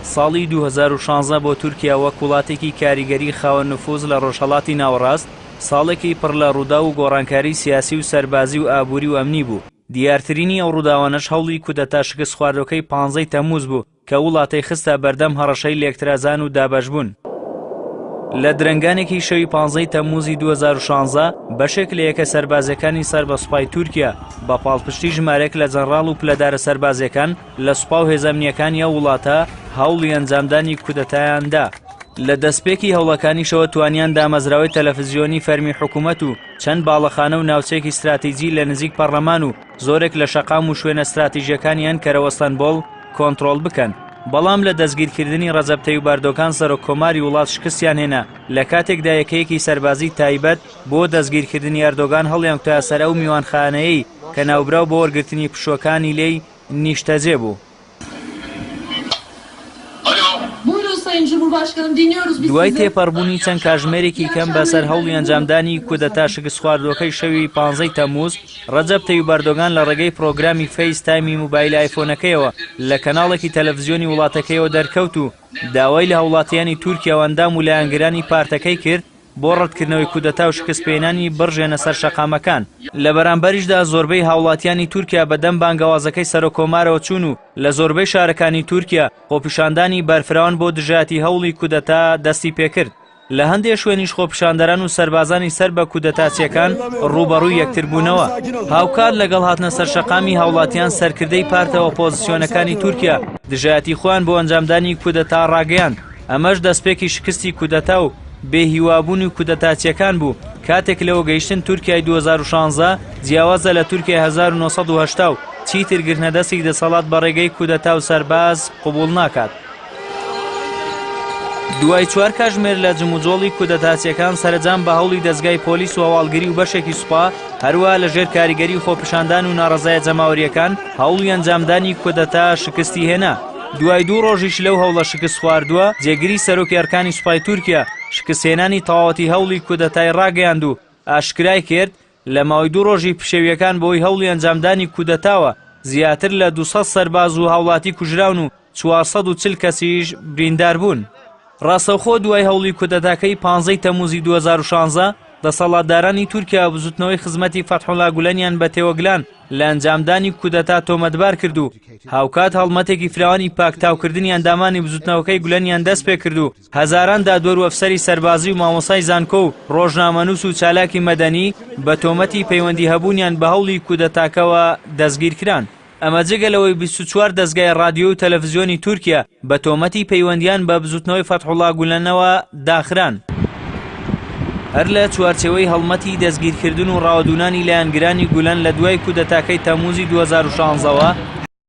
ساڵی 2016 بۆ تورکیا وەک وڵاتێکی کاریگەری خاوەن نفوز لە ڕۆژهەڵاتی ناوەڕاست ساڵێکی پڕ لە ڕوودا و گۆڕانکاری سیاسی و سەربازی و ئابووری و ئەمنی بوو. دیارترینی ئەو ڕووداوانەش هەوڵی کودەتا شکست خواردەکەی 15 تەمموز بوو کە وڵاتی خستە بەردەم هەڕەشەی لێکترازان و دابەشبوون. لە درنگانێکی شەوی 15 تەمموزی 2016 بەشێک لە یەکە سەربازەکانی سەر بە سوپای تورکیا بە پاڵپشتی ژمارەیەک لە جەنڕاڵ و پلەدارە سەربازەکان لە سوپا و هێزەمنیەکانی ئەو وڵاتە هەوڵی ئەنجامدانی کودەتایاندا. لە دەستپێکی هەوڵەکانیشەوە توانیان دامەزراوەی تەلەڤیزیۆنی فەرمی حکوومەت و چەند باڵەخانە و ناوچەیەکی استراتیجی لە نزیک پەرلەمان و زۆرێک لە شەقام و شوێنە استراتیژیەکانیان کەرەوەستەنبۆڵ کۆنتڕۆڵ بکەن. بەڵام لە دەستگیرکردنی ڕەجەب تەیب ئەردۆغان سەرۆکۆماری وڵات شکستیان هێنا. لە کاتێکدا یەکەیەکی سەربازی تایبەت بۆ دەستگیرکردنی ئەردۆغان هەڵیان کۆتا سەر ئەو میوانخانەیەی کە ناوبراو بۆ وەرگرتنی پشوەکانی لێی نیشتەجێ بوو. دوای تێپەڕبوونی چەند کاتژمێرێکی کەم بەسەر هەوڵی ئەنجامدانی کودەتا شکست خواردوەکەی شەوی 15 تەمموز ڕەجەب تەیب ئەردۆغان لە ڕێگەی پرۆگرامی فەیس تایمی موبایل ئایفۆنەکەیەوە لە کەناڵێکی تەلەڤیزیۆنی وڵاتەکەیەوە دەرکەوت و داوای لە هاوڵاتیانی تورکیا و ئەندام و لایەنگرانی پارتەکەی کرد بۆ ڕەتکردنەوەی کودەتا و شکستپێنانی بڕژێنە سەر شەقامەکان. لە بەرامبەریشدا زۆربەی هاوڵاتیانی تورکیا بەدەم بانگەوازەکەی سەرۆکۆمارەوە چوون و لە زۆربەی شارەکانی تورکیا خۆپیشاندانی بەرفراون بۆ دژایەتی هەوڵی کودەتا دەستی پێکرد. لە هەندێک شوێنیش خۆپیشاندەران و سەربازانی سەر بە کودەتاچیەکان ڕوبەڕووی یەکتربوونەوە. هاوکات لەگەڵ هاتنە سەر شەقامی هاوڵاتیان سەرکردەی پارتە ئۆپۆزیسیۆنەکانی تورکیا دژایەتی خۆیان بۆ ئەنجامدانی کودەتا ڕاگەیاند. ئەمەش دەستپێکی شکستی کودەتا و بێهیوابوونی کودەتاچیەکان بوو. کاتێک لەوە گەیشتن تورکیای 2016 جیاوازە لە تورکیای 1970 و چیتر گرتنەدەستی دەسەڵات بە ڕێگەی کودەتا و سەرباز قبوڵ ناکات. دوای 4 کاتژمێر لە جموجۆڵی کودەتاچیەکان سەرنجام بە هەوڵی دەستگای پۆلیس و هەواڵگری و بەشێکی سوپا هەروە لەژێر کاریگەری و خۆپیشاندان و ناڕەزایە جەماوەریەکان هەوڵی ئەنجامدانی کودەتا شکستی هێنا. دوای 2 ڕۆژیش لەو هەوڵە شکست خواردووە جێگیری سەرۆکی ئەرکانی سوپای تورکیا شکستهێنانی تەواوەتی هەوڵی کودەتای ڕاگەیاند و ئاشکرای کرد لە ماوەی 2 ڕۆژی پشەویەکان بۆی هەوڵی ئەنجامدانی کودەتاوە زیاتر لە 200 سەرباز و هاوڵاتی کوژراون و 440 کەسیش بریندار بوون. ڕاستەوخۆ دوای هەوڵی کودەتاکەی 15 تەمموزی 2016 دەسەڵاتدارانی تورکیا بزوتنەوەی خزمەتی فەتحوڵا گولەنیان بە تێوەگلان لە ئەنجامدانی کودەتا تۆمەتبار کرد و هاوکات هەڵمەتێکی فراوانی پاکتاوکردنی ئەندامانی بزوتنەوەکەی گولەنیان دەست پێ کرد و هەزاران دادوەر و ئەفسەری سەربازی و مامۆسای زانکۆ و ڕۆژنامەنووس و چالاکی مەدەنی بە تۆمەتی پەیوەندی هەبوونیان بە هەوڵی کودەتاکەوە دەستگیرکران. ئەمە جگەلەوەی 24 دەستگای ڕادیۆ و تەلەڤیزیۆنی تورکیا بە تۆمەتی پەیوەندیان بە بزوتنەوەی فەتحوڵا گولەنەوە داخران. هەر لە چوارچێوەی هەڵمەتی دەستگیرکردن و ڕاوەدوونانی لایەنگرانی گولەن لە دوای کودەتاکەی تەمموزی 2016ەوە